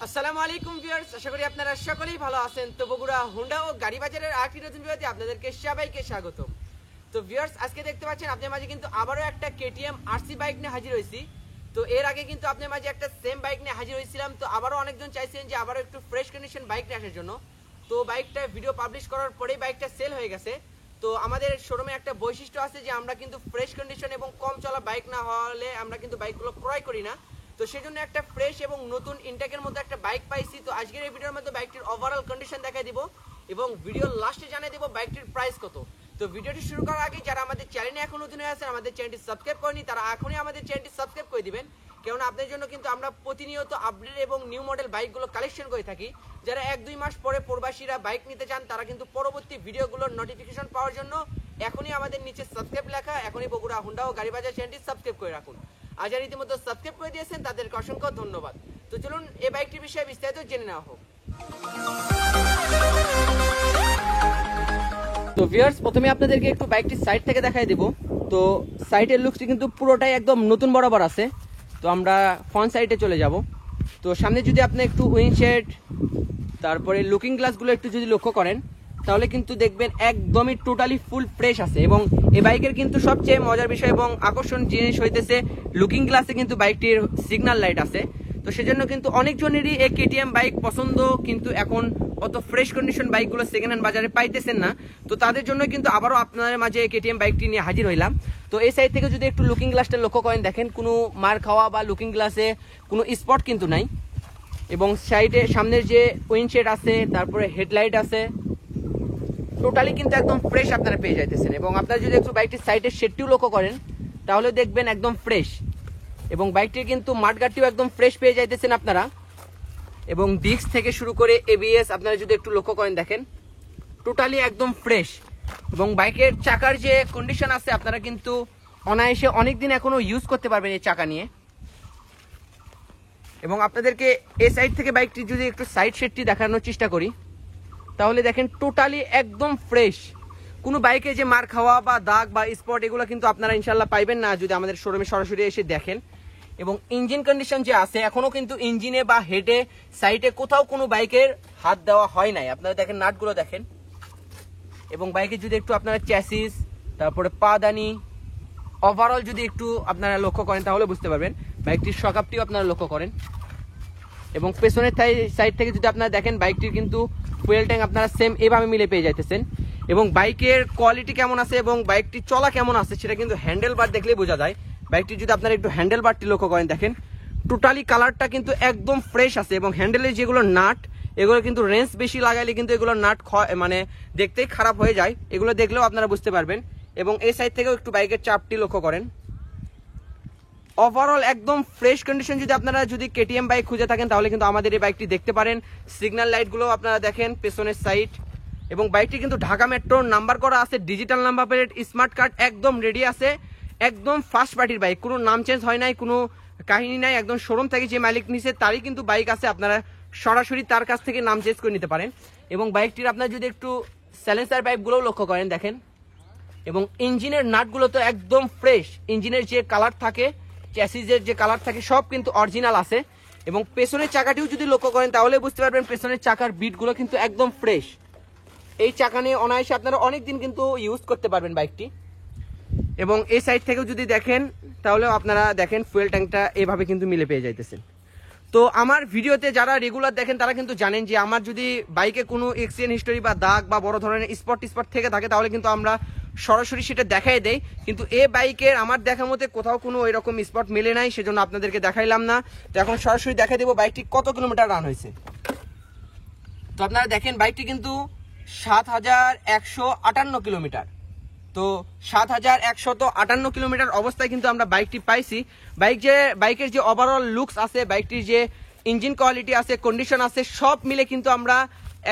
আসসালামু আলাইকুম ভিউয়ার্স, আশা করি আপনারা সকলেই ভালো আছেন। তো বগুড়া হুন্ডা ও গাড়ি বাজারের আরেকটি নতুন ভিডিওতে আপনাদেরকে সবাইকে স্বাগতম। তো ভিউয়ার্স, আজকে দেখতে পাচ্ছেন আপনাদের মাঝে কিন্তু আবারও একটা কেটিএম আরসি বাইক নিয়ে হাজির হয়েছি। তো এর আগে কিন্তু আপনাদের মাঝে একটা সেম বাইক নিয়ে হাজির হয়েছিলাম। তো আবারও অনেকজন চাইছেন যে আবারও একটু ফ্রেশ কন্ডিশন বাইক নিয়ে আসার জন্য। তো বাইকটা ভিডিও পাবলিশ করার পরেই বাইকটা সেল হয়ে গেছে। তো আমাদের শোরুমে একটা বৈশিষ্ট্য আছে যে আমরা কিন্তু ফ্রেশ কন্ডিশন এবং কম চলা বাইক না হলে আমরা কিন্তু বাইকগুলো ক্রয় করি না। তো সেজন্য একটা ফ্রেশ এবং নতুন ইনটেকের মধ্যে একটা বাইক পাইছি। তো আজকের এই ভিডিওর মধ্যে বাইকটির ওভারঅল কন্ডিশন দেখাই দিব এবং ভিডিওর লাস্টে জানিয়ে দেব বাইকটির প্রাইস কত। তো ভিডিওটি শুরু করার আগে যারা আমাদের চ্যানেলে এখন নতুন হয়ে আছেন, আমাদের চ্যানেলটি সাবস্ক্রাইব করেনি, তারা এখনই আমাদের চ্যানেলটি সাবস্ক্রাইব করে দিবেন। কেননা আপনাদের জন্য কিন্তু আমরা প্রতিনিয়ত আপডেট এবং নিউ মডেল বাইকগুলো কালেকশন করে থাকি। যারা 1-2 মাস পরে প্রবাসীরা বাইক নিতে চান, তারা কিন্তু পরবর্তী ভিডিওগুলোর নোটিফিকেশন পাওয়ার জন্য এখনই আমাদের নিচে সাবস্ক্রাইব লেখা, এখনই বগুড়া হুন্ডা ও গাড়ি বাজার চ্যানেলটি সাবস্ক্রাইব করে রাখুন। আর যারা ইতিমধ্যে সাবস্ক্রাইব করে দিয়েছেন তাদেরকে অসংখ্য ধন্যবাদ। তো চলুন এই বাইকটির বিষয়ে বিস্তারিত জেনে নেওয়া হোক। তো ভিউয়ার্স, প্রথমে আপনাদেরকে একটু বাইকটির সাইড থেকে দেখাই দেব। তো সাইডের লুকসটি কিন্তু পুরোটাই একদম নতুন বরাবর আছে। তো আমরা ফ্রন্ট সাইডে চলে যাব। তো সামনে যদি আপনি একটু উইন্ডশেড, তারপরে লুকিং গ্লাসগুলো একটু যদি লক্ষ্য করেন, তাহলে কিন্তু দেখবেন একদমই টোটালি ফুল ফ্রেশ আছে। এবং এই বাইকের কিন্তু সবচেয়ে মজার বিষয় এবং আকর্ষণ জিনিস হইতেছে লুকিং গ্লাসে কিন্তু বাইকটির সিগন্যাল লাইট আছে। তো সেজন্য কিন্তু অনেকজনেরই এই কেটিএম বাইক পছন্দ, কিন্তু এখন অত ফ্রেশ কন্ডিশন বাইকগুলো সেকেন্ড হ্যান্ড বাজারে পাইতেছেন না। তো তাদের জন্য কিন্তু আবারও আপনাদের মাঝে কেটিএম বাইকটি নিয়ে হাজির হইলাম। তো এই সাইড থেকে যদি একটু লুকিং গ্লাসটা লক্ষ্য করেন, দেখেন কোনো মার খাওয়া বা লুকিং গ্লাসে কোনো স্পট কিন্তু নাই। এবং সাইডে সামনের যে উইন্ডশেড আছে, তারপরে হেডলাইট আছে, টোটালি কিন্তু একদম ফ্রেশ আপনারা পেয়ে যাইতেছেন। এবং আপনারা যদি একটু বাইকটির সাইডের শেডটিও লক্ষ্য করেন, তাহলে দেখবেন একদম ফ্রেশ। এবং বাইকটির কিন্তু মাঠগাটটিও একদম ফ্রেশ পেয়ে যাইতেছেন আপনারা। এবং ডিস্ক থেকে শুরু করে এবিএস আপনারা যদি একটু লক্ষ্য করেন, দেখেন টোটালি একদম ফ্রেশ। এবং বাইকের চাকার যে কন্ডিশন আছে, আপনারা কিন্তু অনায়াসে অনেকদিন এখনো ইউজ করতে পারবেন এই চাকা নিয়ে। এবং আপনাদেরকে এই সাইড থেকে বাইকটি যদি একটু সাইড শেডটি দেখানোর চেষ্টা করি, তাহলে দেখেন টোটালি একদম ফ্রেশ। কোনো বাইকে যে মার খাওয়া বা দাগ বা স্পট এগুলো কিন্তু আপনারা ইনশাল্লাহ পাইবেন না যদি আমাদের শোরুমে সরাসরি এসে দেখেন। এবং ইঞ্জিন কন্ডিশন যে আছে, এখনো কিন্তু ইঞ্জিনে বা হেডে সাইডে কোথাও কোনো বাইকের হাত দেওয়া হয় নাই। আপনারা দেখেন নাটগুলো দেখেন। এবং বাইকে যদি একটু আপনারা চ্যাসিস, তারপরে পাদানি, ওভারঅল যদি একটু আপনারা লক্ষ্য করেন, তাহলে বুঝতে পারবেন। বাইকটির শকআপটিও আপনারা লক্ষ্য করেন। এবং পেছনের সাইড থেকে যদি আপনারা দেখেন, বাইকটির কিন্তু ফুয়েল ট্যাঙ্ক আপনারা সেম এভাবে মিলে পেয়ে যাইতেছেন। এবং বাইকের কোয়ালিটি কেমন আছে এবং বাইকটি চলা কেমন আছে, সেটা কিন্তু হ্যান্ডেল বার দেখলেই বোঝা যায়। বাইকটি যদি আপনারা একটু হ্যান্ডেল বারটি লক্ষ্য করেন, দেখেন টোটালি কালারটা কিন্তু একদম ফ্রেশ আছে। এবং হ্যান্ডেলের যেগুলো নাট, এগুলো কিন্তু রেঞ্জ বেশি লাগাইলে কিন্তু এগুলো নাট মানে দেখতেই খারাপ হয়ে যায়, এগুলো দেখলেও আপনারা বুঝতে পারবেন। এবং এই সাইড থেকেও একটু বাইকের চাপটি লক্ষ্য করেন। ওভারঅল একদম ফ্রেশ কন্ডিশন যদি আপনারা যদি কেটিএম বাইক খুঁজে থাকেন, তাহলে কিন্তু আমাদের এই বাইকটি দেখতে পারেন। সিগন্যাল লাইটগুলো আপনারা দেখেন পেছনের সাইড। এবং বাইকটি কিন্তু ঢাকা মেট্রোর নাম্বার করা আছে, digital number plate, smart card একদম রেডি আছে। একদম ফার্স্ট পার্টির বাইক, কোনো নাম চেঞ্জ হয় নাই, কোনো কাহিনী নাই। একদম শোরুম থেকে যে মালিক নিছে তারই কিন্তু বাইক আছে, আপনারা সরাসরি তার কাছ থেকে নাম চেঞ্জ করে নিতে পারেন। এবং বাইকটির আপনারা যদি একটু সাইলেন্সার পাইপগুলোও লক্ষ্য করেন, দেখেন। এবং ইঞ্জিনের নাটগুলো তো একদম ফ্রেশ। ইঞ্জিনের যে কালার থাকে, চ্যাসিসের যে কালার থাকে, সব কিন্তু অরিজিনাল আছে। এবং পেছনের চাকাটিও যদি লক্ষ্য করেন, তাহলে বুঝতে পারবেন পেছনের চাকার বিটগুলো কিন্তু একদম ফ্রেশ। এই চাকা নিয়ে অনায়াসে আপনারা অনেকদিন কিন্তু ইউজ করতে পারবেন বাইকটি। এবং এই সাইড থেকেও যদি দেখেন, তাহলে আপনারা দেখেন ফুয়েল ট্যাঙ্কটা এভাবে কিন্তু মিলে পেয়ে যাইতেছেন। তো আমার ভিডিওতে যারা রেগুলার দেখেন, তারা কিন্তু জানেন যে আমার যদি বাইকে কোনো এক্সিডেন্ট হিস্টোরি বা দাগ বা বড় ধরনের স্পট থেকে থাকে, তাহলে কিন্তু আমরা সরাসরি সেটা দেখাই দেয়। কিন্তু এ বাইকের আমার দেখা মতে কোথাও কোনো এরকম স্পট মেলে নাই, সেজন্য আপনাদেরকে দেখাইলাম না। তো এখন সরাসরি দেখাই দেবো বাইকটি কত কিলোমিটার রান হয়েছে। তো আপনারা দেখেন বাইকটি কিন্তু 7158 কিলোমিটার। তো 7158 কিলোমিটার অবস্থায় কিন্তু আমরা বাইকটি পাইছি। বাইকের যে ওভারঅল লুকস আছে, বাইকটির যে ইঞ্জিন কোয়ালিটি আছে, কন্ডিশন আছে, সব মিলে কিন্তু আমরা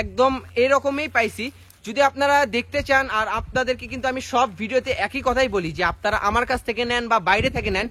একদম এরকমই পাইছি। যদি আপনারা দেখতে চান, আর আপনাদেরকে কিন্তু আমি সব ভিডিওতে একই কথাই বলি যে আপনারা আমার কাছ থেকে নেন বা বাইরে থেকে নেন,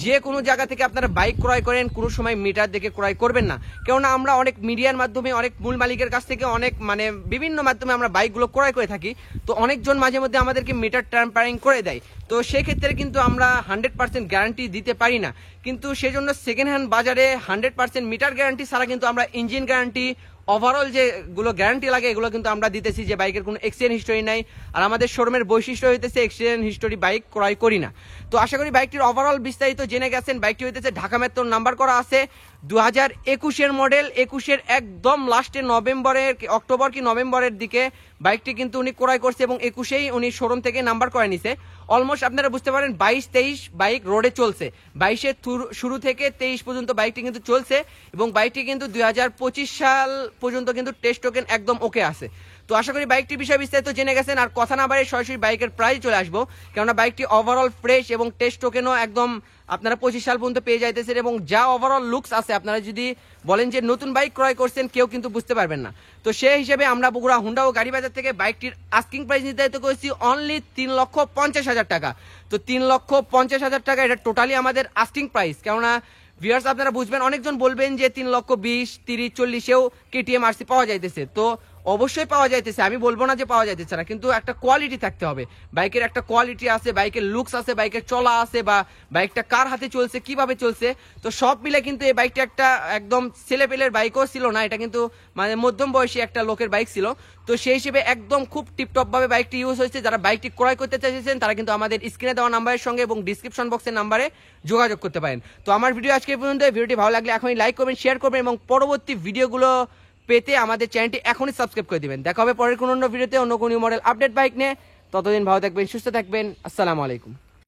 যে কোনো জায়গা থেকে আপনারা বাইক ক্রয় করেন কোনো সময় মিটার দেখে ক্রয় করবেন না, কেননা আমরা অনেক মিডিয়ার মাধ্যমে অনেক মূল মালিকের কাছ থেকে অনেক মানে বিভিন্ন মাধ্যমে আমরা বাইকগুলো ক্রয় করে থাকি। তো অনেকজন মাঝে মধ্যে আমাদেরকে মিটার ট্যাম্পারিং করে দেয়, তো সেক্ষেত্রে কিন্তু আমরা 100% গ্যারান্টি দিতে পারি না। কিন্তু সেজন্য সেকেন্ড হ্যান্ড বাজারে 100% মিটার গ্যারান্টি ছাড়া কিন্তু আমরা ইঞ্জিন গ্যারান্টি, ওভারঅল যেগুলো গ্যারান্টি লাগে এগুলো কিন্তু আমরা দিতেছি, যে বাইকের কোনো অ্যাক্সিডেন্ট হিস্টোরি নাই। আর আমাদের শোরুমের বৈশিষ্ট্য হইতেছে অ্যাক্সিডেন্ট হিস্টোরি বাইক ক্রয় করি না। তো আশা করি বাইকটির ওভারঅল বিস্তারিত জেনে গেছেন। বাইকটি হইতেছে ঢাকা মেট্রোর নাম্বার করা আছে, 2021-এর মডেল, 21-এর একদম লাস্টে অক্টোবর কি নভেম্বরের দিকে বাইকটি কিন্তু উনি ক্রয় করছে এবং 21-এই উনি শোরুম থেকে নাম্বার করে নিছে। অলমোস্ট আপনারা বুঝতে পারেন 22-23 বাইক রোডে চলছে, 22-এর শুরু থেকে 23 পর্যন্ত বাইকটি কিন্তু চলছে এবং বাইকটি কিন্তু 2025 সাল পর্যন্ত কিন্তু টেস্ট টোকেন একদম ওকে আছে। তো আশা করি বাইকটির বিষয়ে বিস্তারিত জেনে গেছেন। আর কথা না বাড়িয়ে সরাসরি বাইকের প্রাইস চলে আসবো, কেননা বাইকটি ওভারঅল ফ্রেশ এবং টেস্ট টোকেনও একদম আপনারা 25 সাল পর্যন্ত পেয়ে যাইতেছেন এবং যা ওভারঅল লুকস আছে আপনারা যদি বলেন যে নতুন বাইক ক্রয় করছেন কেউ কিন্তু বুঝতে পারবেন না। তো সেই হিসেবে আমরা বগুড়া হুন্ডা ও গাড়ি বাজার থেকে বাইকটির আস্কিং প্রাইস নির্ধারিত করেছি অনলি 3,50,000 টাকা। তো 3,50,000 টাকা এটা টোটালি আমাদের আস্কিং প্রাইস, কেননা ভিউয়ার্স আপনারা বুঝবেন, অনেকজন বলবেন যে 3,20,000, 30,000, 40,000-এও কেটিএম আরসি পাওয়া যাইতেছে। তো অবশ্যই পাওয়া যাইতেছে, আমি বলবো না যে পাওয়া যাইতেছে না, কিন্তু একটা কোয়ালিটি থাকতে হবে। বাইকের একটা কোয়ালিটি আছে, বাইকের লুকস আছে, বাইকের চলা আছে, বা বাইকটা কার হাতে চলছে, কিভাবে চলছে, তো সব মিলে কিন্তু এই বাইকটা একটা একদম ছেলেপেলের বাইকও ছিল না, এটা কিন্তু মানে মধ্যম বয়সী একটা লোকের বাইক ছিল। তো সেই হিসেবে একদম খুব টিপটপ ভাবে বাইকটি ইউজ হয়েছে। যারা বাইকটি ক্রয় করতে চাইছেন তারা কিন্তু আমাদের স্ক্রিনে দেওয়া নাম্বারের সঙ্গে এবং ডিসক্রিপশন বক্সের নাম্বারে যোগাযোগ করতে পারেন। তো আমার ভিডিও আজকে পর্যন্ত, ভিডিওটি ভালো লাগলে এখনই লাইক করবেন, শেয়ার করবেন এবং পরবর্তী ভিডিওগুলো পেতে আমাদের চ্যানেলটি এখনই সাবস্ক্রাইব করে দিবেন। দেখা হবে পরের কোনো অন্য ভিডিওতে অন্য কোনো মডেল আপডেট বাইক নিয়ে। ততদিন ভালো থাকবেন, সুস্থ থাকবেন। আসসালামু আলাইকুম।